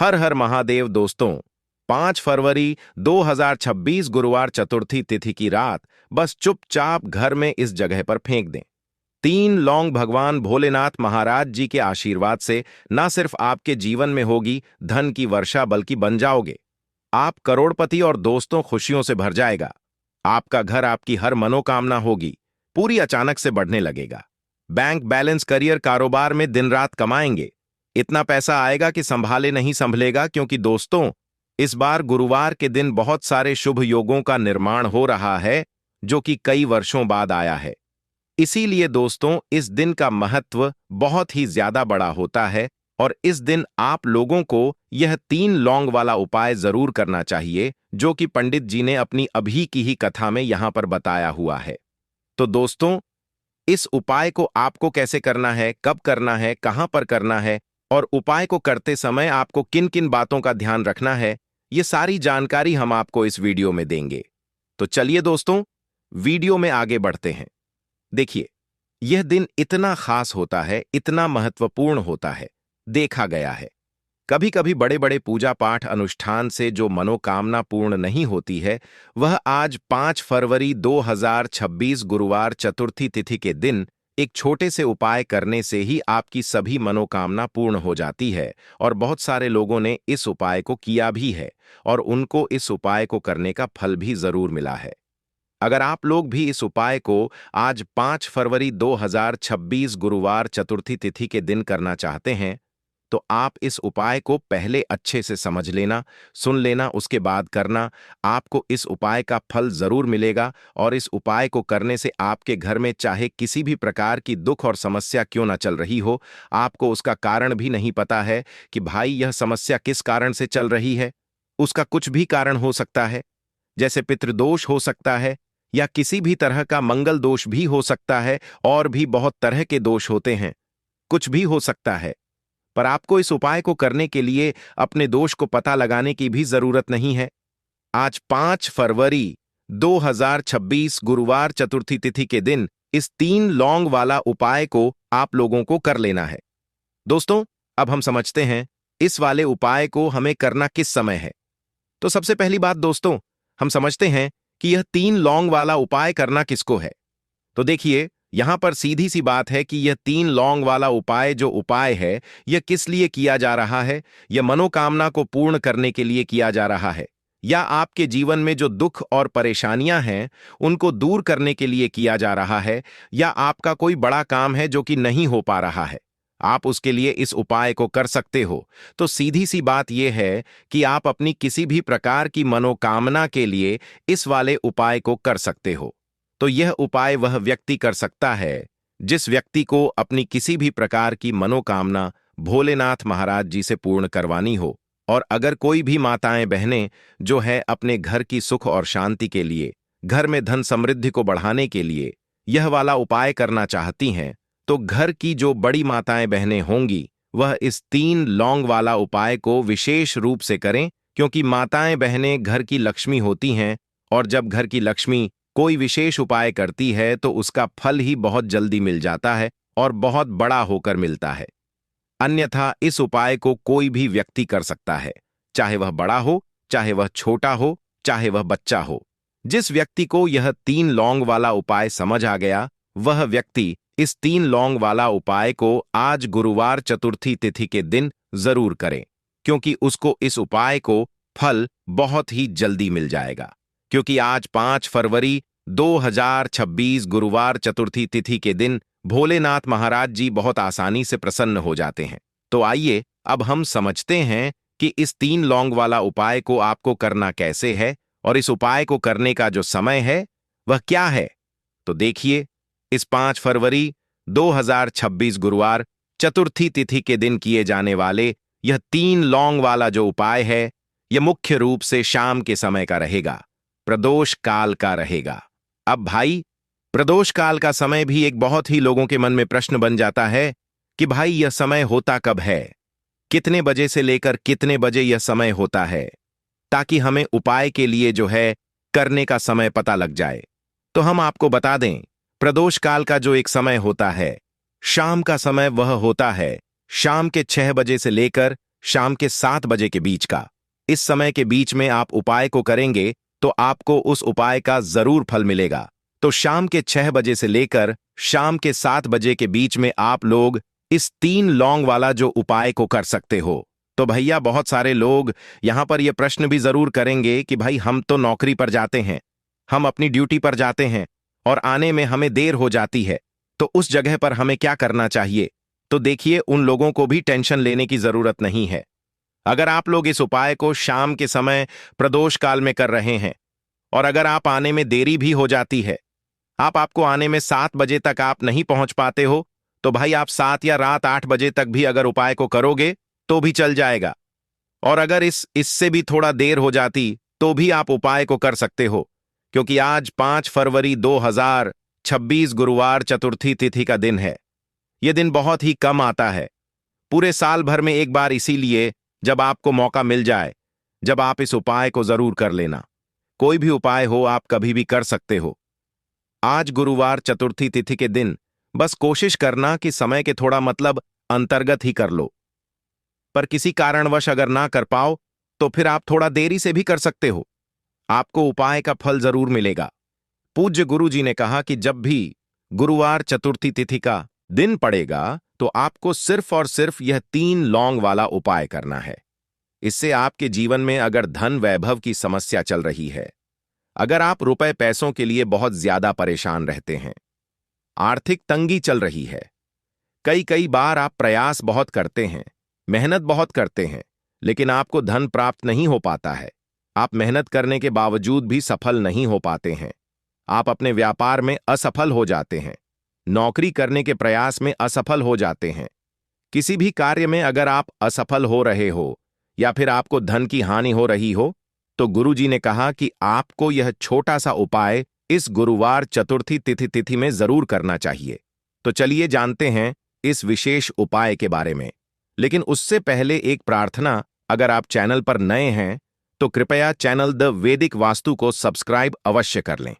हर हर महादेव दोस्तों। 5 फरवरी 2026 गुरुवार चतुर्थी तिथि की रात बस चुपचाप घर में इस जगह पर फेंक दें। 3 लौंग भगवान भोलेनाथ महाराज जी के आशीर्वाद से न सिर्फ आपके जीवन में होगी धन की वर्षा बल्कि बन जाओगे आप करोड़पति और दोस्तों खुशियों से भर जाएगा। आपका घर आपकी हर मनोकामना होगी पूरी अचानक से बढ़ने लगेगा। बैंक बैलेंस करियर कारोबार में दिन रात कमाएंगे। इतना पैसा आएगा कि संभाले नहीं संभलेगा क्योंकि दोस्तों इस बार गुरुवार के दिन बहुत सारे शुभ योगों का निर्माण हो रहा है जो कि कई वर्षों बाद आया है। इसीलिए दोस्तों इस दिन का महत्व बहुत ही ज्यादा बड़ा होता है और इस दिन आप लोगों को यह 3 लौंग वाला उपाय जरूर करना चाहिए जो कि पंडित जी ने अपनी अभी की ही कथा में यहां पर बताया हुआ है। तो दोस्तों इस उपाय को आपको कैसे करना है, कब करना है, कहां पर करना है और उपाय को करते समय आपको किन किन बातों का ध्यान रखना है, ये सारी जानकारी हम आपको इस वीडियो में देंगे। तो चलिए दोस्तों वीडियो में आगे बढ़ते हैं। देखिए यह दिन इतना खास होता है, इतना महत्वपूर्ण होता है। देखा गया है कभी कभी बड़े बड़े पूजा पाठ अनुष्ठान से जो मनोकामना पूर्ण नहीं होती है वह आज 5 फरवरी 2026 गुरुवार चतुर्थी तिथि के दिन एक छोटे से उपाय करने से ही आपकी सभी मनोकामना पूर्ण हो जाती है। और बहुत सारे लोगों ने इस उपाय को किया भी है और उनको इस उपाय को करने का फल भी जरूर मिला है। अगर आप लोग भी इस उपाय को आज 5 फरवरी 2026 गुरुवार चतुर्थी तिथि के दिन करना चाहते हैं तो आप इस उपाय को पहले अच्छे से समझ लेना, सुन लेना, उसके बाद करना। आपको इस उपाय का फल जरूर मिलेगा और इस उपाय को करने से आपके घर में चाहे किसी भी प्रकार की दुख और समस्या क्यों ना चल रही हो, आपको उसका कारण भी नहीं पता है कि भाई यह समस्या किस कारण से चल रही है। उसका कुछ भी कारण हो सकता है, जैसे पितृदोष हो सकता है या किसी भी तरह का मंगल दोष भी हो सकता है और भी बहुत तरह के दोष होते हैं, कुछ भी हो सकता है। पर आपको इस उपाय को करने के लिए अपने दोष को पता लगाने की भी जरूरत नहीं है। आज 5 फरवरी 2026 गुरुवार चतुर्थी तिथि के दिन इस 3 लौंग वाला उपाय को आप लोगों को कर लेना है। दोस्तों अब हम समझते हैं इस वाले उपाय को हमें करना किस समय है। तो सबसे पहली बात दोस्तों हम समझते हैं कि यह 3 लौंग वाला उपाय करना किसको है। तो देखिए यहां पर सीधी सी बात है कि यह 3 लौंग वाला उपाय जो उपाय है यह किस लिए किया जा रहा है। यह मनोकामना को पूर्ण करने के लिए किया जा रहा है या आपके जीवन में जो दुख और परेशानियां हैं उनको दूर करने के लिए किया जा रहा है या आपका कोई बड़ा काम है जो कि नहीं हो पा रहा है, आप उसके लिए इस उपाय को कर सकते हो। तो सीधी सी बात यह है कि आप अपनी किसी भी प्रकार की मनोकामना के लिए इस वाले उपाय को कर सकते हो। तो यह उपाय वह व्यक्ति कर सकता है जिस व्यक्ति को अपनी किसी भी प्रकार की मनोकामना भोलेनाथ महाराज जी से पूर्ण करवानी हो। और अगर कोई भी माताएं बहनें जो है अपने घर की सुख और शांति के लिए, घर में धन समृद्धि को बढ़ाने के लिए यह वाला उपाय करना चाहती हैं तो घर की जो बड़ी माताएं बहनें होंगी वह इस 3 लौंग वाला उपाय को विशेष रूप से करें, क्योंकि माताएं बहनें घर की लक्ष्मी होती हैं और जब घर की लक्ष्मी कोई विशेष उपाय करती है तो उसका फल ही बहुत जल्दी मिल जाता है और बहुत बड़ा होकर मिलता है। अन्यथा इस उपाय को कोई भी व्यक्ति कर सकता है, चाहे वह बड़ा हो, चाहे वह छोटा हो, चाहे वह बच्चा हो। जिस व्यक्ति को यह 3 लौंग वाला उपाय समझ आ गया वह व्यक्ति इस 3 लौंग वाला उपाय को आज गुरुवार चतुर्थी तिथि के दिन जरूर करें, क्योंकि उसको इस उपाय को फल बहुत ही जल्दी मिल जाएगा। क्योंकि आज 5 फरवरी 2026 गुरुवार चतुर्थी तिथि के दिन भोलेनाथ महाराज जी बहुत आसानी से प्रसन्न हो जाते हैं। तो आइए अब हम समझते हैं कि इस 3 लौंग वाला उपाय को आपको करना कैसे है और इस उपाय को करने का जो समय है वह क्या है। तो देखिए इस 5 फरवरी 2026 गुरुवार चतुर्थी तिथि के दिन किए जाने वाले यह 3 लौंग वाला जो उपाय है यह मुख्य रूप से शाम के समय का रहेगा, प्रदोष काल का रहेगा। अब भाई प्रदोष काल का समय भी एक बहुत ही लोगों के मन में प्रश्न बन जाता है कि भाई यह समय होता कब है, कितने बजे से लेकर कितने बजे यह समय होता है, ताकि हमें उपाय के लिए जो है करने का समय पता लग जाए। तो हम आपको बता दें प्रदोष काल का जो एक समय होता है शाम का समय, वह होता है शाम के 6 बजे से लेकर शाम के 7 बजे के बीच का। इस समय के बीच में आप उपाय को करेंगे तो आपको उस उपाय का जरूर फल मिलेगा। तो शाम के 6 बजे से लेकर शाम के 7 बजे के बीच में आप लोग इस 3 लौंग वाला जो उपाय को कर सकते हो। तो भैया बहुत सारे लोग यहां पर यह प्रश्न भी जरूर करेंगे कि भाई हम तो नौकरी पर जाते हैं, हम अपनी ड्यूटी पर जाते हैं और आने में हमें देर हो जाती है, तो उस जगह पर हमें क्या करना चाहिए? तो देखिए, उन लोगों को भी टेंशन लेने की जरूरत नहीं है। अगर आप लोग इस उपाय को शाम के समय प्रदोष काल में कर रहे हैं और अगर आप आने में देरी भी हो जाती है, आपको आने में 7 बजे तक आप नहीं पहुंच पाते हो, तो भाई आप 7 या रात 8 बजे तक भी अगर उपाय को करोगे तो भी चल जाएगा। और अगर इससे भी थोड़ा देर हो जाती तो भी आप उपाय को कर सकते हो, क्योंकि आज 5 फरवरी 2026 गुरुवार चतुर्थी तिथि का दिन है। यह दिन बहुत ही कम आता है, पूरे साल भर में एक बार, इसीलिए जब आपको मौका मिल जाए, जब आप इस उपाय को जरूर कर लेना। कोई भी उपाय हो आप कभी भी कर सकते हो। आज गुरुवार चतुर्थी तिथि के दिन बस कोशिश करना कि समय के थोड़ा अंतर्गत ही कर लो। पर किसी कारणवश अगर ना कर पाओ तो फिर आप थोड़ा देरी से भी कर सकते हो, आपको उपाय का फल जरूर मिलेगा। पूज्य गुरु जी ने कहा कि जब भी गुरुवार चतुर्थी तिथि का दिन पड़ेगा तो आपको सिर्फ और सिर्फ यह 3 लौंग वाला उपाय करना है। इससे आपके जीवन में अगर धन वैभव की समस्या चल रही है, अगर आप रुपए पैसों के लिए बहुत ज्यादा परेशान रहते हैं, आर्थिक तंगी चल रही है, कई बार आप प्रयास बहुत करते हैं, मेहनत बहुत करते हैं, लेकिन आपको धन प्राप्त नहीं हो पाता है, आप मेहनत करने के बावजूद भी सफल नहीं हो पाते हैं, आप अपने व्यापार में असफल हो जाते हैं, नौकरी करने के प्रयास में असफल हो जाते हैं, किसी भी कार्य में अगर आप असफल हो रहे हो या फिर आपको धन की हानि हो रही हो, तो गुरुजी ने कहा कि आपको यह छोटा सा उपाय इस गुरुवार चतुर्थी तिथि में जरूर करना चाहिए। तो चलिए जानते हैं इस विशेष उपाय के बारे में। लेकिन उससे पहले एक प्रार्थना, अगर आप चैनल पर नए हैं तो कृपया चैनल द वैदिक वास्तु को सब्सक्राइब अवश्य कर लें।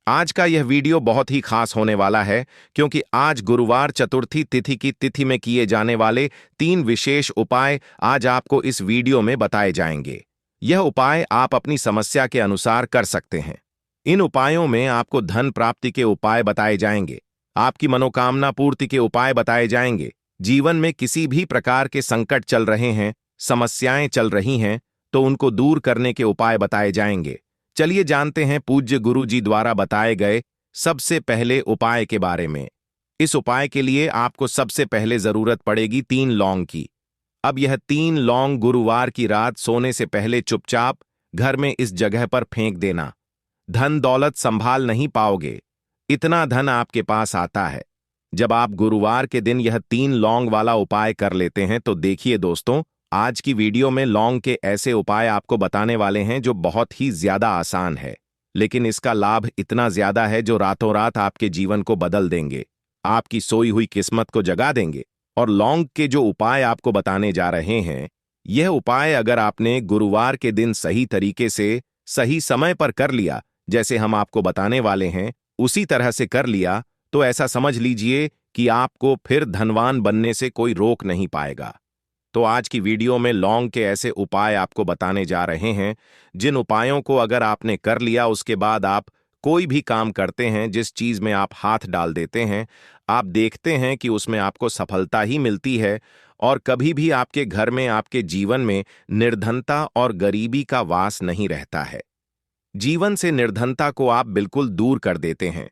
आज का यह वीडियो बहुत ही खास होने वाला है, क्योंकि आज गुरुवार चतुर्थी तिथि की तिथि में किए जाने वाले 3 विशेष उपाय आज आपको इस वीडियो में बताए जाएंगे। यह उपाय आप अपनी समस्या के अनुसार कर सकते हैं। इन उपायों में आपको धन प्राप्ति के उपाय बताए जाएंगे, आपकी मनोकामना पूर्ति के उपाय बताए जाएंगे, जीवन में किसी भी प्रकार के संकट चल रहे हैं, समस्याएं चल रही हैं, तो उनको दूर करने के उपाय बताए जाएंगे। चलिए जानते हैं पूज्य गुरु जी द्वारा बताए गए सबसे पहले उपाय के बारे में। इस उपाय के लिए आपको सबसे पहले जरूरत पड़ेगी 3 लौंग की। अब यह 3 लौंग गुरुवार की रात सोने से पहले चुपचाप घर में इस जगह पर फेंक देना। धन दौलत संभाल नहीं पाओगे, इतना धन आपके पास आता है। जब आप गुरुवार के दिन यह 3 लौंग वाला उपाय कर लेते हैं तो देखिए दोस्तों, आज की वीडियो में लौंग के ऐसे उपाय आपको बताने वाले हैं जो बहुत ही ज्यादा आसान है, लेकिन इसका लाभ इतना ज्यादा है जो रातों रात आपके जीवन को बदल देंगे, आपकी सोई हुई किस्मत को जगा देंगे। और लौंग के जो उपाय आपको बताने जा रहे हैं, यह उपाय अगर आपने गुरुवार के दिन सही तरीके से सही समय पर कर लिया, जैसे हम आपको बताने वाले हैं उसी तरह से कर लिया, तो ऐसा समझ लीजिए कि आपको फिर धनवान बनने से कोई रोक नहीं पाएगा। तो आज की वीडियो में लौंग के ऐसे उपाय आपको बताने जा रहे हैं, जिन उपायों को अगर आपने कर लिया, उसके बाद आप कोई भी काम करते हैं, जिस चीज में आप हाथ डाल देते हैं, आप देखते हैं कि उसमें आपको सफलता ही मिलती है और कभी भी आपके घर में, आपके जीवन में निर्धनता और गरीबी का वास नहीं रहता है। जीवन से निर्धनता को आप बिल्कुल दूर कर देते हैं।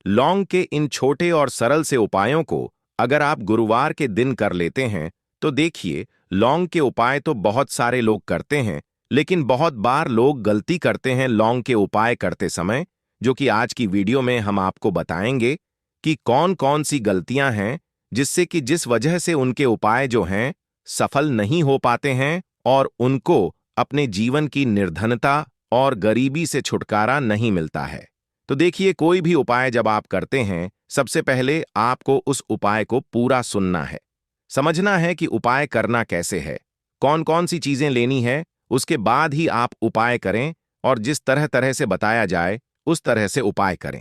लौंग के इन छोटे और सरल से उपायों को अगर आप गुरुवार के दिन कर लेते हैं तो देखिए, लौंग के उपाय तो बहुत सारे लोग करते हैं, लेकिन बहुत बार लोग गलती करते हैं लौंग के उपाय करते समय, जो कि आज की वीडियो में हम आपको बताएंगे कि कौन कौन सी गलतियां हैं जिस वजह से उनके उपाय जो हैं सफल नहीं हो पाते हैं और उनको अपने जीवन की निर्धनता और गरीबी से छुटकारा नहीं मिलता है। तो देखिए, कोई भी उपाय जब आप करते हैं, सबसे पहले आपको उस उपाय को पूरा सुनना है, समझना है कि उपाय करना कैसे है, कौन कौन सी चीजें लेनी है, उसके बाद ही आप उपाय करें और जिस तरह तरह से बताया जाए उस तरह से उपाय करें।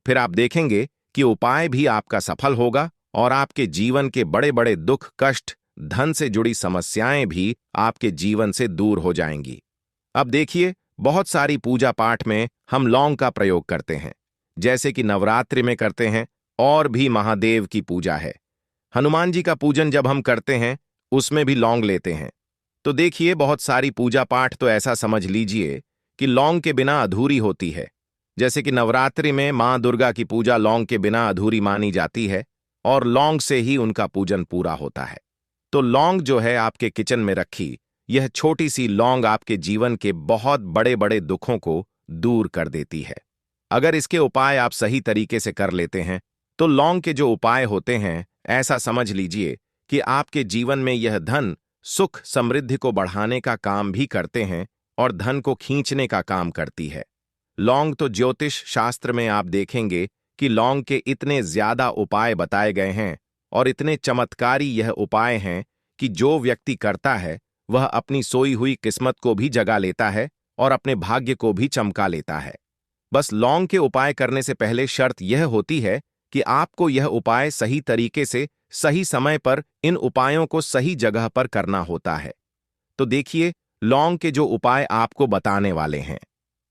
फिर आप देखेंगे कि उपाय भी आपका सफल होगा और आपके जीवन के बड़े बड़े दुख, कष्ट, धन से जुड़ी समस्याएं भी आपके जीवन से दूर हो जाएंगी। अब देखिए, बहुत सारी पूजा पाठ में हम लौंग का प्रयोग करते हैं, जैसे कि नवरात्रि में करते हैं, और भी महादेव की पूजा है। हनुमान जी का पूजन जब हम करते हैं, उसमें भी लौंग लेते हैं। तो देखिए, बहुत सारी पूजा पाठ तो ऐसा समझ लीजिए कि लौंग के बिना अधूरी होती है। जैसे कि नवरात्रि में मां दुर्गा की पूजा लौंग के बिना अधूरी मानी जाती है, और लौंग से ही उनका पूजन पूरा होता है। तो लौंग जो है आपके किचन में रखी, यह छोटी सी लौंग आपके जीवन के बहुत बड़े बड़े दुखों को दूर कर देती है। अगर इसके उपाय आप सही तरीके से कर लेते हैं, तो लौंग के जो उपाय होते हैं, ऐसा समझ लीजिए कि आपके जीवन में यह धन सुख समृद्धि को बढ़ाने का काम भी करते हैं और धन को खींचने का काम करती है। लौंग तो ज्योतिष शास्त्र में आप देखेंगे कि लौंग के इतने ज्यादा उपाय बताए गए हैं और इतने चमत्कारी यह उपाय हैं कि जो व्यक्ति करता है वह अपनी सोई हुई किस्मत को भी जगा लेता है और अपने भाग्य को भी चमका लेता है। बस लौंग के उपाय करने से पहले शर्त यह होती है कि आपको यह उपाय सही तरीके से सही समय पर इन उपायों को सही जगह पर करना होता है। तो देखिए, लौंग के जो उपाय आपको बताने वाले हैं।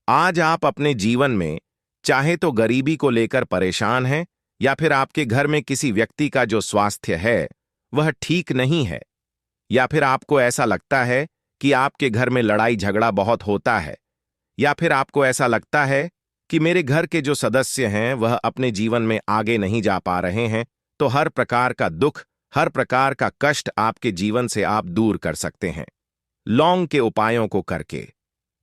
आज आप अपने जीवन में चाहे तो गरीबी को लेकर परेशान हैं, या फिर आपके घर में किसी व्यक्ति का जो स्वास्थ्य है वह ठीक नहीं है, या फिर आपको ऐसा लगता है कि आपके घर में लड़ाई झगड़ा बहुत होता है, या फिर आपको ऐसा लगता है कि मेरे घर के जो सदस्य हैं वह अपने जीवन में आगे नहीं जा पा रहे हैं, तो हर प्रकार का दुख, हर प्रकार का कष्ट आपके जीवन से आप दूर कर सकते हैं लौंग के उपायों को करके।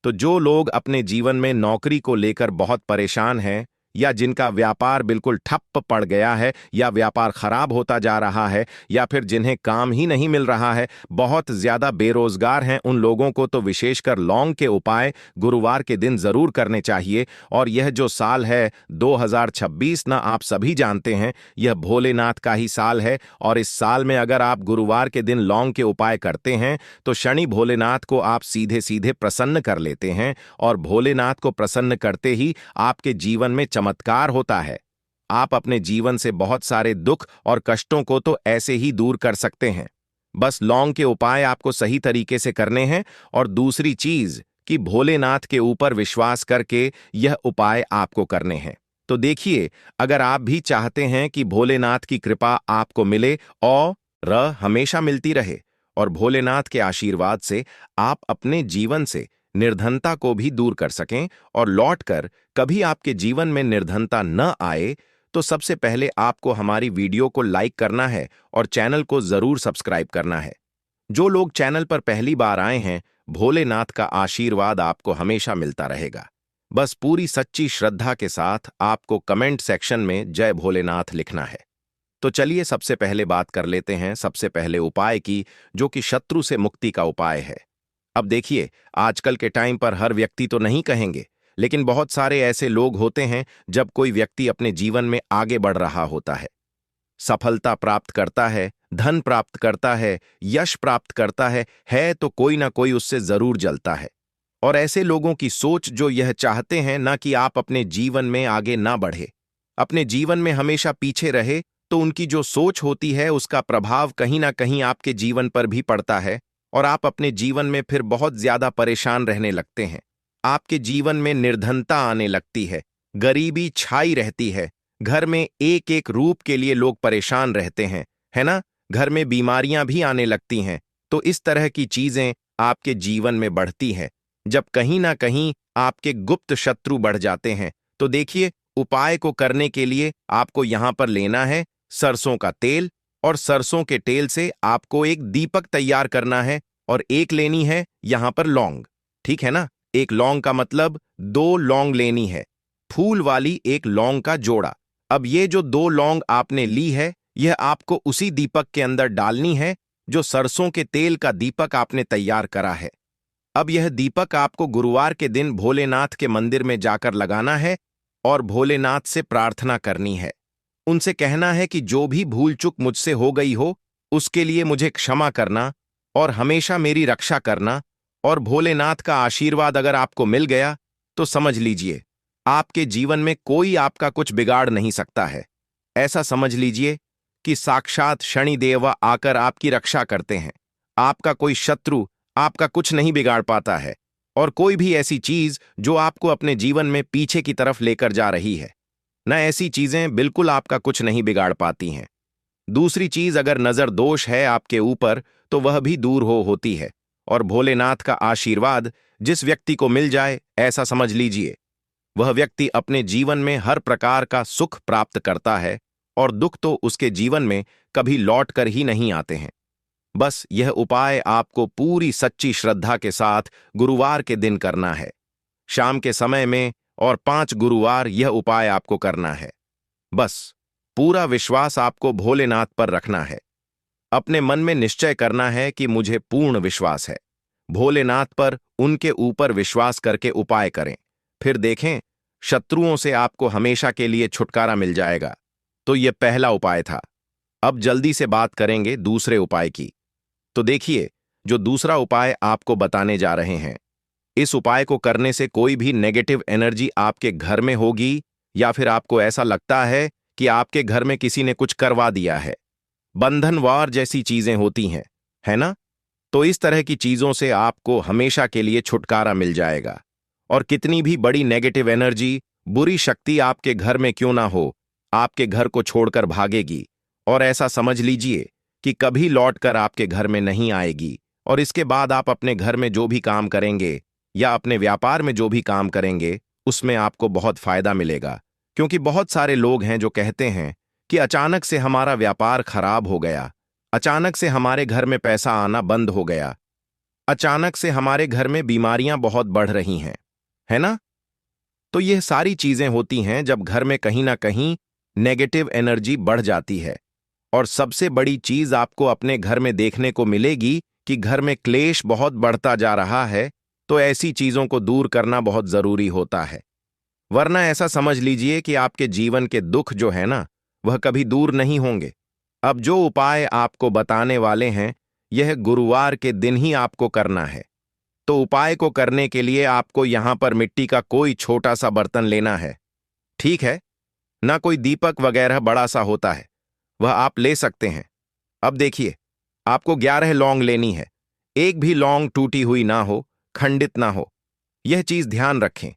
तो जो लोग अपने जीवन में नौकरी को लेकर बहुत परेशान हैं, या जिनका व्यापार बिल्कुल ठप्प पड़ गया है, या व्यापार खराब होता जा रहा है, या फिर जिन्हें काम ही नहीं मिल रहा है, बहुत ज्यादा बेरोजगार हैं, उन लोगों को तो विशेषकर लौंग के उपाय गुरुवार के दिन जरूर करने चाहिए। और यह जो साल है 2026 ना, आप सभी जानते हैं यह भोलेनाथ का ही साल है, और इस साल में अगर आप गुरुवार के दिन लौंग के उपाय करते हैं तो शनि भोलेनाथ को आप सीधे सीधे प्रसन्न कर लेते हैं, और भोलेनाथ को प्रसन्न करते ही आपके जीवन में चमत्कार होता है। आप अपने जीवन से बहुत सारे दुख और कष्टों को तो ऐसे ही दूर कर सकते हैं। बस लौंग के उपाय आपको सही तरीके से करने हैं, और दूसरी चीज कि भोलेनाथ के ऊपर विश्वास करके यह उपाय आपको करने हैं। तो देखिए, अगर आप भी चाहते हैं कि भोलेनाथ की कृपा आपको मिले और हमेशा मिलती रहे, और भोलेनाथ के आशीर्वाद से आप अपने जीवन से निर्धनता को भी दूर कर सकें और लौटकर कभी आपके जीवन में निर्धनता न आए, तो सबसे पहले आपको हमारी वीडियो को लाइक करना है और चैनल को जरूर सब्सक्राइब करना है। जो लोग चैनल पर पहली बार आए हैं, भोलेनाथ का आशीर्वाद आपको हमेशा मिलता रहेगा। बस पूरी सच्ची श्रद्धा के साथ आपको कमेंट सेक्शन में जय भोलेनाथ लिखना है। तो चलिए सबसे पहले बात कर लेते हैं सबसे पहले उपाय की, जो कि शत्रु से मुक्ति का उपाय है। अब देखिए, आजकल के टाइम पर हर व्यक्ति तो नहीं कहेंगे, लेकिन बहुत सारे ऐसे लोग होते हैं जब कोई व्यक्ति अपने जीवन में आगे बढ़ रहा होता है, सफलता प्राप्त करता है, धन प्राप्त करता है, यश प्राप्त करता है तो कोई ना कोई उससे जरूर जलता है। और ऐसे लोगों की सोच जो यह चाहते हैं ना कि आप अपने जीवन में आगे ना बढ़े, अपने जीवन में हमेशा पीछे रहे, तो उनकी जो सोच होती है उसका प्रभाव कहीं ना कहीं आपके जीवन पर भी पड़ता है, और आप अपने जीवन में फिर बहुत ज्यादा परेशान रहने लगते हैं। आपके जीवन में निर्धनता आने लगती है, गरीबी छाई रहती है, घर में एक एक रूप के लिए लोग परेशान रहते हैं, है ना? घर में बीमारियां भी आने लगती हैं। तो इस तरह की चीजें आपके जीवन में बढ़ती हैं जब कहीं ना कहीं आपके गुप्त शत्रु बढ़ जाते हैं। तो देखिए, उपाय को करने के लिए आपको यहां पर लेना है सरसों का तेल, और सरसों के तेल से आपको एक दीपक तैयार करना है, और एक लेनी है यहां पर लौंग, ठीक है ना? एक लौंग का मतलब 2 लौंग लेनी है, फूल वाली एक लौंग का जोड़ा। अब ये जो 2 लौंग आपने ली है, यह आपको उसी दीपक के अंदर डालनी है जो सरसों के तेल का दीपक आपने तैयार करा है। अब यह दीपक आपको गुरुवार के दिन भोलेनाथ के मंदिर में जाकर लगाना है, और भोलेनाथ से प्रार्थना करनी है। उनसे कहना है कि जो भी भूल चूक मुझसे हो गई हो उसके लिए मुझे क्षमा करना, और हमेशा मेरी रक्षा करना। और भोलेनाथ का आशीर्वाद अगर आपको मिल गया तो समझ लीजिए आपके जीवन में कोई आपका कुछ बिगाड़ नहीं सकता है। ऐसा समझ लीजिए कि साक्षात शनिदेव आकर आपकी रक्षा करते हैं। आपका कोई शत्रु आपका कुछ नहीं बिगाड़ पाता है, और कोई भी ऐसी चीज जो आपको अपने जीवन में पीछे की तरफ लेकर जा रही है, न ऐसी चीजें बिल्कुल आपका कुछ नहीं बिगाड़ पाती हैं। दूसरी चीज, अगर नजर दोष है आपके ऊपर तो वह भी दूर होती है, और भोलेनाथ का आशीर्वाद जिस व्यक्ति को मिल जाए, ऐसा समझ लीजिए वह व्यक्ति अपने जीवन में हर प्रकार का सुख प्राप्त करता है, और दुख तो उसके जीवन में कभी लौट कर ही नहीं आते हैं। बस यह उपाय आपको पूरी सच्ची श्रद्धा के साथ गुरुवार के दिन करना है, शाम के समय में, और 5 गुरुवार यह उपाय आपको करना है। बस पूरा विश्वास आपको भोलेनाथ पर रखना है। अपने मन में निश्चय करना है कि मुझे पूर्ण विश्वास है भोलेनाथ पर। उनके ऊपर विश्वास करके उपाय करें, फिर देखें शत्रुओं से आपको हमेशा के लिए छुटकारा मिल जाएगा। तो यह पहला उपाय था। अब जल्दी से बात करेंगे दूसरे उपाय की। तो देखिए, जो दूसरा उपाय आपको बताने जा रहे हैं, इस उपाय को करने से कोई भी नेगेटिव एनर्जी आपके घर में होगी, या फिर आपको ऐसा लगता है कि आपके घर में किसी ने कुछ करवा दिया है, बंधनवार जैसी चीजें होती हैं, है ना? तो इस तरह की चीजों से आपको हमेशा के लिए छुटकारा मिल जाएगा, और कितनी भी बड़ी नेगेटिव एनर्जी, बुरी शक्ति आपके घर में क्यों ना हो, आपके घर को छोड़कर भागेगी, और ऐसा समझ लीजिए कि कभी लौटकर आपके घर में नहीं आएगी। और इसके बाद आप अपने घर में जो भी काम करेंगे या अपने व्यापार में जो भी काम करेंगे, उसमें आपको बहुत फायदा मिलेगा। क्योंकि बहुत सारे लोग हैं जो कहते हैं कि अचानक से हमारा व्यापार खराब हो गया, अचानक से हमारे घर में पैसा आना बंद हो गया, अचानक से हमारे घर में बीमारियां बहुत बढ़ रही हैं, है ना? तो यह सारी चीजें होती हैं जब घर में कहीं ना कहीं नेगेटिव एनर्जी बढ़ जाती है। और सबसे बड़ी चीज आपको अपने घर में देखने को मिलेगी कि घर में क्लेश बहुत बढ़ता जा रहा है। तो ऐसी चीजों को दूर करना बहुत जरूरी होता है, वरना ऐसा समझ लीजिए कि आपके जीवन के दुख जो है ना, वह कभी दूर नहीं होंगे। अब जो उपाय आपको बताने वाले हैं, यह गुरुवार के दिन ही आपको करना है। तो उपाय को करने के लिए आपको यहां पर मिट्टी का कोई छोटा सा बर्तन लेना है, ठीक है ना? कोई दीपक वगैरह बड़ा सा होता है, वह आप ले सकते हैं। अब देखिए, आपको 11 लौंग लेनी है। एक भी लौंग टूटी हुई ना हो, खंडित ना हो, यह चीज ध्यान रखें।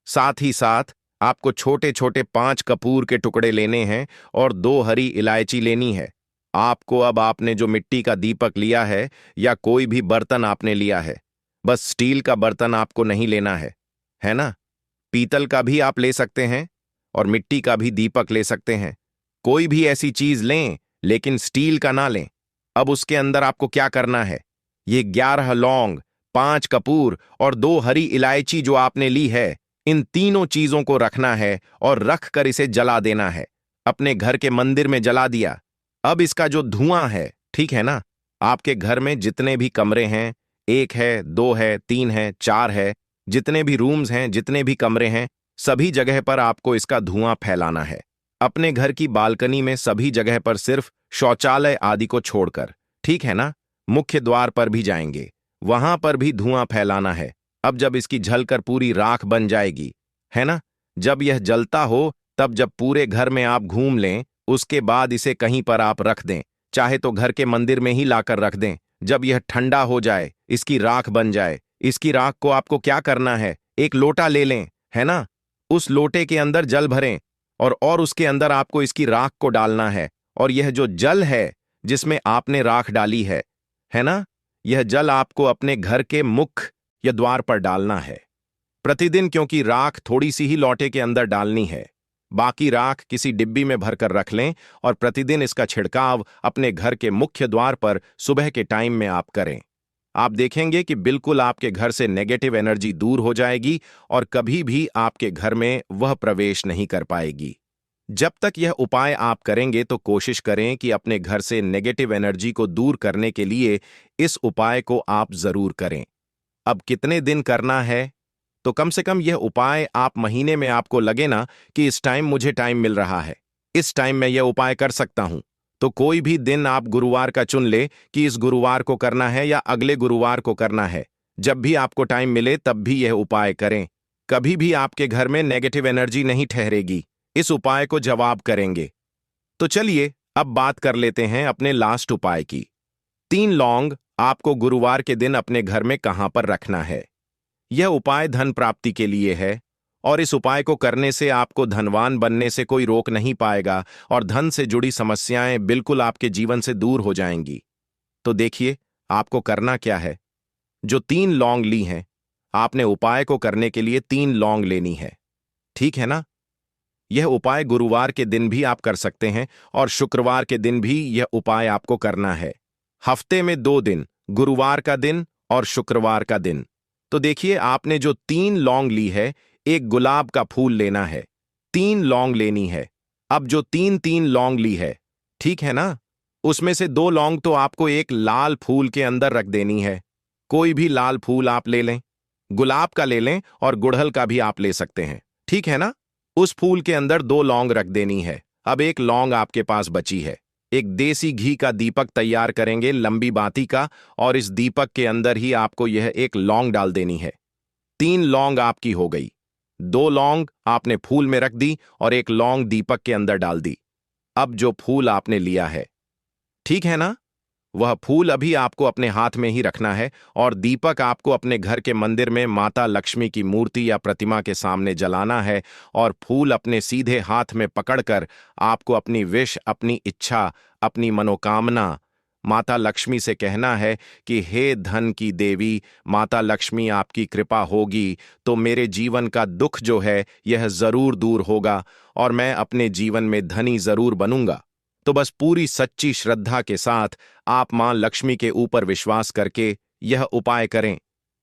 साथ ही साथ आपको छोटे छोटे 5 कपूर के टुकड़े लेने हैं, और 2 हरी इलायची लेनी है। आपको अब आपने जो मिट्टी का दीपक लिया है, या कोई भी बर्तन आपने लिया है, बस स्टील का बर्तन आपको नहीं लेना है ना? पीतल का भी आप ले सकते हैं, और मिट्टी का भी दीपक ले सकते हैं। कोई भी ऐसी चीज लें, लेकिन स्टील का ना लें। अब उसके अंदर आपको क्या करना है, ये 11 लौंग, 5 कपूर और 2 हरी इलायची जो आपने ली है, इन तीनों चीजों को रखना है, और रख कर इसे जला देना है। अपने घर के मंदिर में जला दिया। अब इसका जो धुआं है, ठीक है ना, आपके घर में जितने भी कमरे हैं, 1 है, 2 है, 3 है, 4 है, जितने भी रूम्स हैं, जितने भी कमरे हैं, सभी जगह पर आपको इसका धुआं फैलाना है। अपने घर की बालकनी में सभी जगह पर, सिर्फ शौचालय आदि को छोड़कर, ठीक है ना? मुख्य द्वार पर भी जाएंगे, वहां पर भी धुआं फैलाना है। अब जब इसकी जलकर पूरी राख बन जाएगी, है ना, जब यह जलता हो, तब जब पूरे घर में आप घूम लें, उसके बाद इसे कहीं पर आप रख दें, चाहे तो घर के मंदिर में ही लाकर रख दें। जब यह ठंडा हो जाए, इसकी राख बन जाए, इसकी राख को आपको क्या करना है, एक लोटा ले लें, है ना? उस लोटे के अंदर जल भरें, और उसके अंदर आपको इसकी राख को डालना है। और यह जो जल है जिसमें आपने राख डाली है ना, यह जल आपको अपने घर के मुख्य या द्वार पर डालना है प्रतिदिन, क्योंकि राख थोड़ी सी ही लोटे के अंदर डालनी है। बाकी राख किसी डिब्बी में भरकर रख लें, और प्रतिदिन इसका छिड़काव अपने घर के मुख्य द्वार पर सुबह के टाइम में आप करें। आप देखेंगे कि बिल्कुल आपके घर से नेगेटिव एनर्जी दूर हो जाएगी, और कभी भी आपके घर में वह प्रवेश नहीं कर पाएगी। जब तक यह उपाय आप करेंगे, तो कोशिश करें कि अपने घर से नेगेटिव एनर्जी को दूर करने के लिए इस उपाय को आप जरूर करें। अब कितने दिन करना है, तो कम से कम यह उपाय आप महीने में, आपको लगे ना कि इस टाइम मुझे टाइम मिल रहा है, इस टाइम मैं यह उपाय कर सकता हूं, तो कोई भी दिन आप गुरुवार का चुन ले कि इस गुरुवार को करना है या अगले गुरुवार को करना है। जब भी आपको टाइम मिले तब भी यह उपाय करें। कभी भी आपके घर में नेगेटिव एनर्जी नहीं ठहरेगी। इस उपाय को जवाब करेंगे। तो चलिए अब बात कर लेते हैं अपने लास्ट उपाय की। 3 लौंग आपको गुरुवार के दिन अपने घर में कहां पर रखना है। यह उपाय धन प्राप्ति के लिए है और इस उपाय को करने से आपको धनवान बनने से कोई रोक नहीं पाएगा और धन से जुड़ी समस्याएं बिल्कुल आपके जीवन से दूर हो जाएंगी। तो देखिए, आपको करना क्या है। जो 3 लौंग ली हैं, आपने उपाय को करने के लिए 3 लौंग लेनी है। ठीक है ना? यह उपाय गुरुवार के दिन भी आप कर सकते हैं और शुक्रवार के दिन भी यह उपाय आपको करना है। हफ्ते में 2 दिन, गुरुवार का दिन और शुक्रवार का दिन। तो देखिए, आपने जो 3 लौंग ली है, एक गुलाब का फूल लेना है, 3 लौंग लेनी है। अब जो 3 लौंग ली है, ठीक है ना, उसमें से 2 लौंग तो आपको एक लाल फूल के अंदर रख देनी है। कोई भी लाल फूल आप ले लें, गुलाब का ले लें और गुड़हल का भी आप ले सकते हैं। ठीक है ना? उस फूल के अंदर 2 लौंग रख देनी है। अब एक लौंग आपके पास बची है। एक देसी घी का दीपक तैयार करेंगे, लंबी बाती का, और इस दीपक के अंदर ही आपको यह एक लौंग डाल देनी है। 3 लौंग आपकी हो गई। 2 लौंग आपने फूल में रख दी और एक लौंग दीपक के अंदर डाल दी। अब जो फूल आपने लिया है, ठीक है ना, वह फूल अभी आपको अपने हाथ में ही रखना है और दीपक आपको अपने घर के मंदिर में माता लक्ष्मी की मूर्ति या प्रतिमा के सामने जलाना है और फूल अपने सीधे हाथ में पकड़कर आपको अपनी विश, अपनी इच्छा, अपनी मनोकामना माता लक्ष्मी से कहना है कि हे धन की देवी, माता लक्ष्मी, आपकी कृपा होगी तो मेरे जीवन का दुख जो है यह जरूर दूर होगा और मैं अपने जीवन में धनी जरूर बनूंगा। तो बस पूरी सच्ची श्रद्धा के साथ आप मां लक्ष्मी के ऊपर विश्वास करके यह उपाय करें।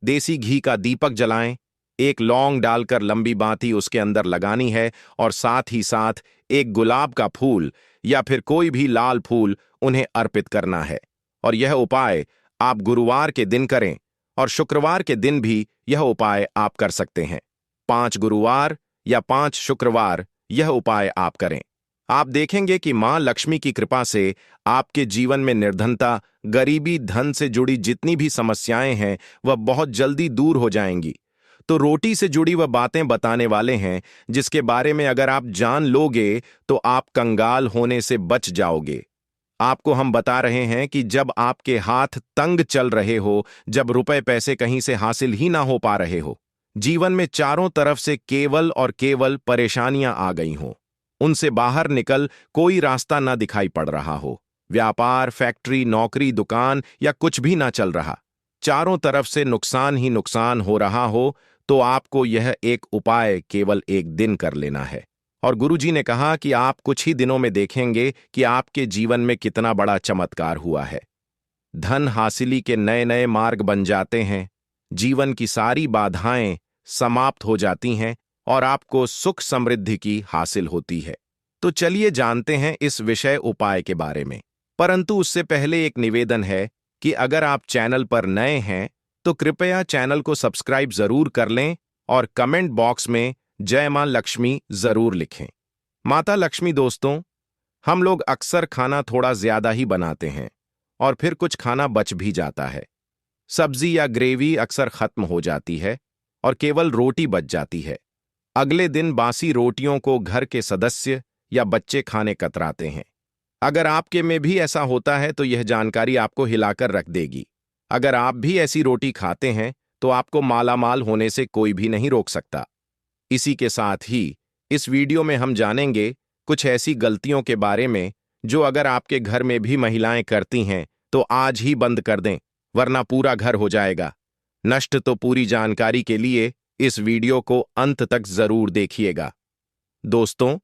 देसी घी का दीपक जलाएं, एक लौंग डालकर लंबी बाती उसके अंदर लगानी है और साथ ही साथ एक गुलाब का फूल या फिर कोई भी लाल फूल उन्हें अर्पित करना है। और यह उपाय आप गुरुवार के दिन करें और शुक्रवार के दिन भी यह उपाय आप कर सकते हैं। 5 गुरुवार या 5 शुक्रवार यह उपाय आप करें। आप देखेंगे कि मां लक्ष्मी की कृपा से आपके जीवन में निर्धनता, गरीबी, धन से जुड़ी जितनी भी समस्याएं हैं वह बहुत जल्दी दूर हो जाएंगी। तो रोटी से जुड़ी वह बातें बताने वाले हैं जिसके बारे में अगर आप जान लोगे तो आप कंगाल होने से बच जाओगे। आपको हम बता रहे हैं कि जब आपके हाथ तंग चल रहे हो, जब रुपए पैसे कहीं से हासिल ही ना हो पा रहे हो, जीवन में चारों तरफ से केवल और केवल परेशानियां आ गई हों, उनसे बाहर निकल कोई रास्ता ना दिखाई पड़ रहा हो, व्यापार, फैक्ट्री, नौकरी, दुकान या कुछ भी ना चल रहा, चारों तरफ से नुकसान ही नुकसान हो रहा हो, तो आपको यह एक उपाय केवल एक दिन कर लेना है। और गुरुजी ने कहा कि आप कुछ ही दिनों में देखेंगे कि आपके जीवन में कितना बड़ा चमत्कार हुआ है। धन हासिली के नए नए मार्ग बन जाते हैं, जीवन की सारी बाधाएं समाप्त हो जाती हैं और आपको सुख समृद्धि की हासिल होती है। तो चलिए जानते हैं इस विषय उपाय के बारे में। परंतु उससे पहले एक निवेदन है कि अगर आप चैनल पर नए हैं तो कृपया चैनल को सब्सक्राइब जरूर कर लें और कमेंट बॉक्स में जय मां लक्ष्मी जरूर लिखें। माता लक्ष्मी दोस्तों, हम लोग अक्सर खाना थोड़ा ज्यादा ही बनाते हैं और फिर कुछ खाना बच भी जाता है। सब्जी या ग्रेवी अक्सर खत्म हो जाती है और केवल रोटी बच जाती है। अगले दिन बासी रोटियों को घर के सदस्य या बच्चे खाने कतराते हैं। अगर आपके में भी ऐसा होता है तो यह जानकारी आपको हिलाकर रख देगी। अगर आप भी ऐसी रोटी खाते हैं तो आपको मालामाल होने से कोई भी नहीं रोक सकता। इसी के साथ ही इस वीडियो में हम जानेंगे कुछ ऐसी गलतियों के बारे में जो अगर आपके घर में भी महिलाएं करती हैं तो आज ही बंद कर दें, वरना पूरा घर हो जाएगा नष्ट। तो पूरी जानकारी के लिए इस वीडियो को अंत तक जरूर देखिएगा। दोस्तों,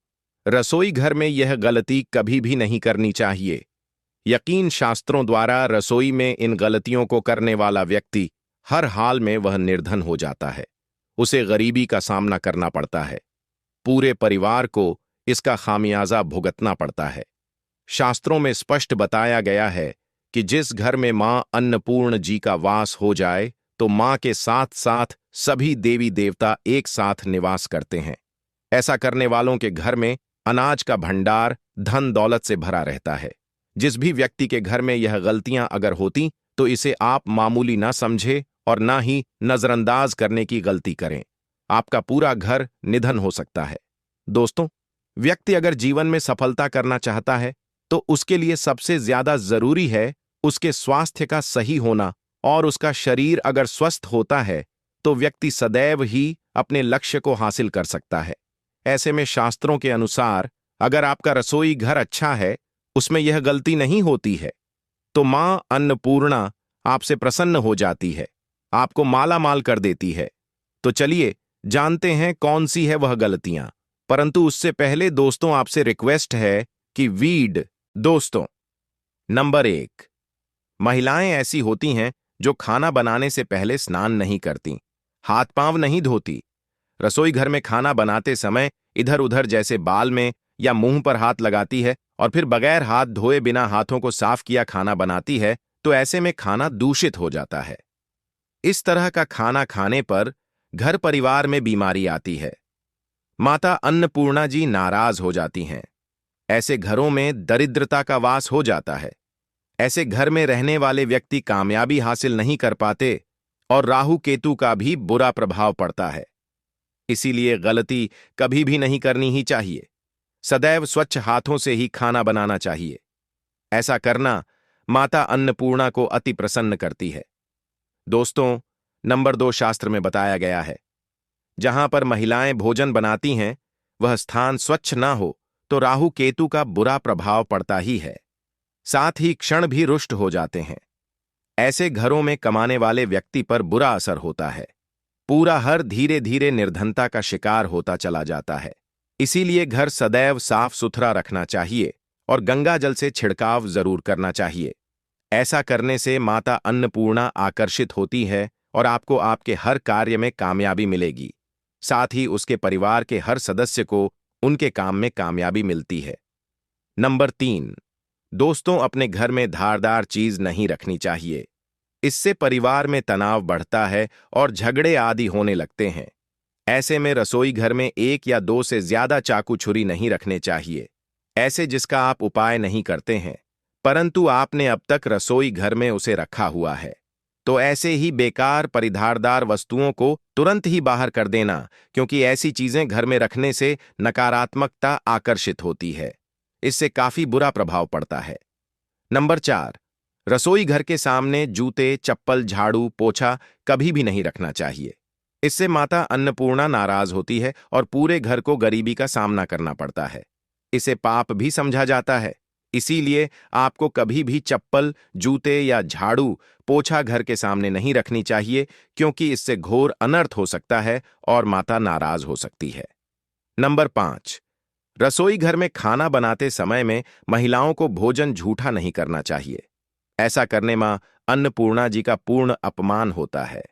रसोई घर में यह गलती कभी भी नहीं करनी चाहिए। यकीन शास्त्रों द्वारा रसोई में इन गलतियों को करने वाला व्यक्ति हर हाल में वह निर्धन हो जाता है, उसे गरीबी का सामना करना पड़ता है, पूरे परिवार को इसका खामियाजा भुगतना पड़ता है। शास्त्रों में स्पष्ट बताया गया है कि जिस घर में मां अन्नपूर्ण जी का वास हो जाए तो मां के साथ साथ सभी देवी देवता एक साथ निवास करते हैं। ऐसा करने वालों के घर में अनाज का भंडार, धन दौलत से भरा रहता है। जिस भी व्यक्ति के घर में यह गलतियां अगर होती तो इसे आप मामूली ना समझे और ना ही नजरअंदाज करने की गलती करें। आपका पूरा घर निधन हो सकता है। दोस्तों, व्यक्ति अगर जीवन में सफलता करना चाहता है तो उसके लिए सबसे ज्यादा जरूरी है उसके स्वास्थ्य का सही होना, और उसका शरीर अगर स्वस्थ होता है तो व्यक्ति सदैव ही अपने लक्ष्य को हासिल कर सकता है। ऐसे में शास्त्रों के अनुसार अगर आपका रसोई घर अच्छा है, उसमें यह गलती नहीं होती है, तो मां अन्नपूर्णा आपसे प्रसन्न हो जाती है, आपको माला माल कर देती है। तो चलिए जानते हैं कौन सी है वह गलतियां। परंतु उससे पहले दोस्तों आपसे रिक्वेस्ट है कि दोस्तों, नंबर 1, महिलाएं ऐसी होती हैं जो खाना बनाने से पहले स्नान नहीं करती, हाथ पांव नहीं धोती, रसोई घर में खाना बनाते समय इधर उधर जैसे बाल में या मुंह पर हाथ लगाती है और फिर बगैर हाथ धोए बिना हाथों को साफ किया खाना बनाती है, तो ऐसे में खाना दूषित हो जाता है। इस तरह का खाना खाने पर घर परिवार में बीमारी आती है। माता अन्नपूर्णा जी नाराज हो जाती हैं। ऐसे घरों में दरिद्रता का वास हो जाता है। ऐसे घर में रहने वाले व्यक्ति कामयाबी हासिल नहीं कर पाते और राहु केतु का भी बुरा प्रभाव पड़ता है। इसीलिए गलती कभी भी नहीं करनी ही चाहिए। सदैव स्वच्छ हाथों से ही खाना बनाना चाहिए। ऐसा करना माता अन्नपूर्णा को अति प्रसन्न करती है। दोस्तों, नंबर 2 शास्त्र में बताया गया है, जहां पर महिलाएं भोजन बनाती हैं वह स्थान स्वच्छ ना हो तो राहु केतु का बुरा प्रभाव पड़ता ही है, साथ ही क्षण भी रुष्ट हो जाते हैं। ऐसे घरों में कमाने वाले व्यक्ति पर बुरा असर होता है। पूरा हर धीरे धीरे निर्धनता का शिकार होता चला जाता है। इसीलिए घर सदैव साफ सुथरा रखना चाहिए और गंगा जल से छिड़काव जरूर करना चाहिए। ऐसा करने से माता अन्नपूर्णा आकर्षित होती है और आपको आपके हर कार्य में कामयाबी मिलेगी। साथ ही उसके परिवार के हर सदस्य को उनके काम में कामयाबी मिलती है। नंबर 3, दोस्तों, अपने घर में धारदार चीज नहीं रखनी चाहिए। इससे परिवार में तनाव बढ़ता है और झगड़े आदि होने लगते हैं। ऐसे में रसोई घर में 1 या 2 से ज्यादा चाकू छुरी नहीं रखने चाहिए, ऐसे जिसका आप उपाय नहीं करते हैं, परंतु आपने अब तक रसोई घर में उसे रखा हुआ है। तो ऐसे ही बेकार परिधारदार वस्तुओं को तुरंत ही बाहर कर देना, क्योंकि ऐसी चीजें घर में रखने से नकारात्मकता आकर्षित होती है। इससे काफी बुरा प्रभाव पड़ता है। नंबर 4, रसोई घर के सामने जूते, चप्पल, झाड़ू, पोछा कभी भी नहीं रखना चाहिए। इससे माता अन्नपूर्णा नाराज होती है और पूरे घर को गरीबी का सामना करना पड़ता है। इसे पाप भी समझा जाता है। इसीलिए आपको कभी भी चप्पल, जूते या झाड़ू, पोछा घर के सामने नहीं रखनी चाहिए, क्योंकि इससे घोर अनर्थ हो सकता है और माता नाराज हो सकती है। नंबर 5, रसोई घर में खाना बनाते समय में महिलाओं को भोजन झूठा नहीं करना चाहिए। ऐसा करने मां अन्नपूर्णा जी का पूर्ण अपमान होता है।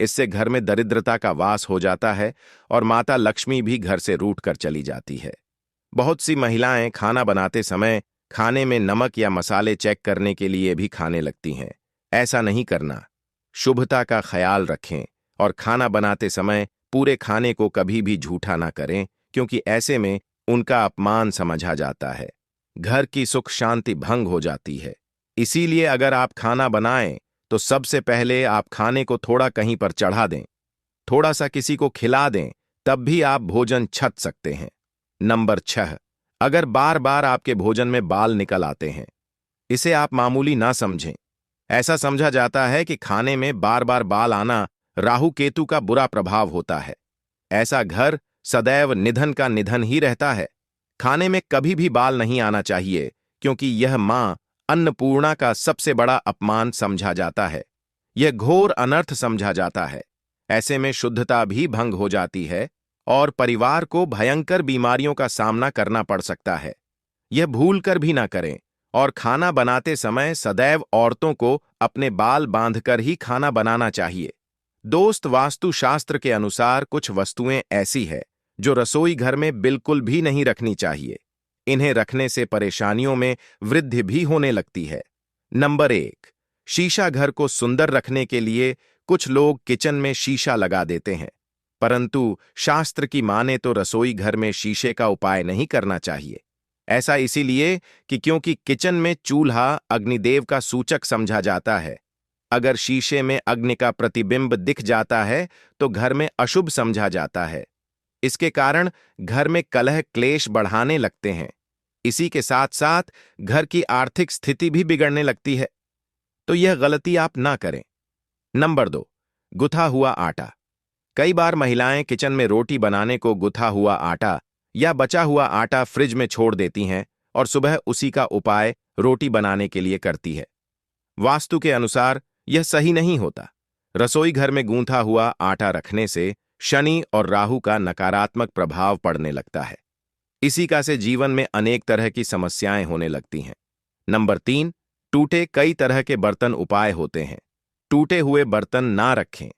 इससे घर में दरिद्रता का वास हो जाता है और माता लक्ष्मी भी घर से रूठ कर चली जाती है। बहुत सी महिलाएं खाना बनाते समय खाने में नमक या मसाले चेक करने के लिए भी खाने लगती हैं। ऐसा नहीं करना। शुभता का ख्याल रखें और खाना बनाते समय पूरे खाने को कभी भी झूठा ना करें, क्योंकि ऐसे में उनका अपमान समझा जाता है। घर की सुख शांति भंग हो जाती है। इसीलिए अगर आप खाना बनाएं तो सबसे पहले आप खाने को थोड़ा कहीं पर चढ़ा दें, थोड़ा सा किसी को खिला दें, तब भी आप भोजन छक सकते हैं। नंबर 6, अगर बार बार आपके भोजन में बाल निकल आते हैं, इसे आप मामूली ना समझें। ऐसा समझा जाता है कि खाने में बार बार बाल आना राहु केतु का बुरा प्रभाव होता है। ऐसा घर सदैव निधन का निधन ही रहता है। खाने में कभी भी बाल नहीं आना चाहिए, क्योंकि यह मां अन्नपूर्णा का सबसे बड़ा अपमान समझा जाता है। यह घोर अनर्थ समझा जाता है। ऐसे में शुद्धता भी भंग हो जाती है और परिवार को भयंकर बीमारियों का सामना करना पड़ सकता है। यह भूल कर भी ना करें और खाना बनाते समय सदैव औरतों को अपने बाल बांधकर ही खाना बनाना चाहिए। दोस्त, वास्तुशास्त्र के अनुसार कुछ वस्तुएं ऐसी है जो रसोई घर में बिल्कुल भी नहीं रखनी चाहिए। इन्हें रखने से परेशानियों में वृद्धि भी होने लगती है। नंबर 1, शीशा घर को सुंदर रखने के लिए कुछ लोग किचन में शीशा लगा देते हैं, परंतु शास्त्र की माने तो रसोई घर में शीशे का उपाय नहीं करना चाहिए। ऐसा इसीलिए कि क्योंकि किचन में चूल्हा अग्निदेव का सूचक समझा जाता है। अगर शीशे में अग्नि का प्रतिबिंब दिख जाता है तो घर में अशुभ समझा जाता है। इसके कारण घर में कलह क्लेश बढ़ाने लगते हैं। इसी के साथ साथ घर की आर्थिक स्थिति भी बिगड़ने लगती है। तो यह गलती आप ना करें। नंबर 2, गुथा हुआ आटा। कई बार महिलाएं किचन में रोटी बनाने को गुथा हुआ आटा या बचा हुआ आटा फ्रिज में छोड़ देती हैं और सुबह उसी का उपाय रोटी बनाने के लिए करती है। वास्तु के अनुसार यह सही नहीं होता। रसोई घर में गूंथा हुआ आटा रखने से शनि और राहु का नकारात्मक प्रभाव पड़ने लगता है। इसी का से जीवन में अनेक तरह की समस्याएं होने लगती हैं। नंबर 3, टूटे कई तरह के बर्तन उपाय होते हैं। टूटे हुए बर्तन ना रखें।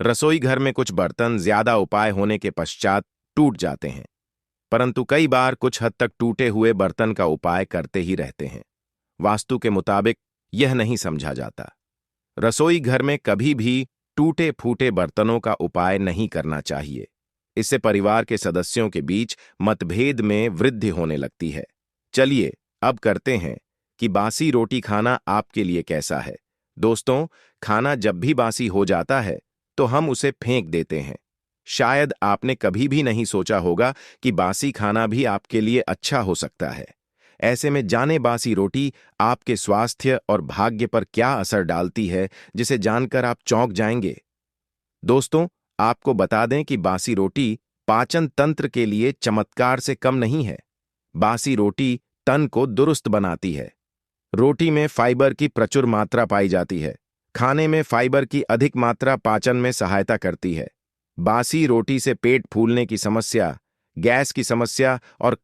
रसोई घर में कुछ बर्तन ज्यादा उपाय होने के पश्चात टूट जाते हैं, परंतु कई बार कुछ हद तक टूटे हुए बर्तन का उपाय करते ही रहते हैं। वास्तु के मुताबिक यह नहीं समझा जाता। रसोई घर में कभी भी टूटे फूटे बर्तनों का उपाय नहीं करना चाहिए। इससे परिवार के सदस्यों के बीच मतभेद में वृद्धि होने लगती है। चलिए अब करते हैं कि बासी रोटी खाना आपके लिए कैसा है। दोस्तों, खाना जब भी बासी हो जाता है तो हम उसे फेंक देते हैं। शायद आपने कभी भी नहीं सोचा होगा कि बासी खाना भी आपके लिए अच्छा हो सकता है। ऐसे में जाने बासी रोटी आपके स्वास्थ्य और भाग्य पर क्या असर डालती है, जिसे जानकर आप चौंक जाएंगे। दोस्तों, आपको बता दें कि बासी रोटी पाचन तंत्र के लिए चमत्कार से कम नहीं है। बासी रोटी तन को दुरुस्त बनाती है। रोटी में फाइबर की प्रचुर मात्रा पाई जाती है। खाने में फाइबर की अधिक मात्रा पाचन में सहायता करती है। बासी रोटी से पेट फूलने की समस्या, गैस की समस्या और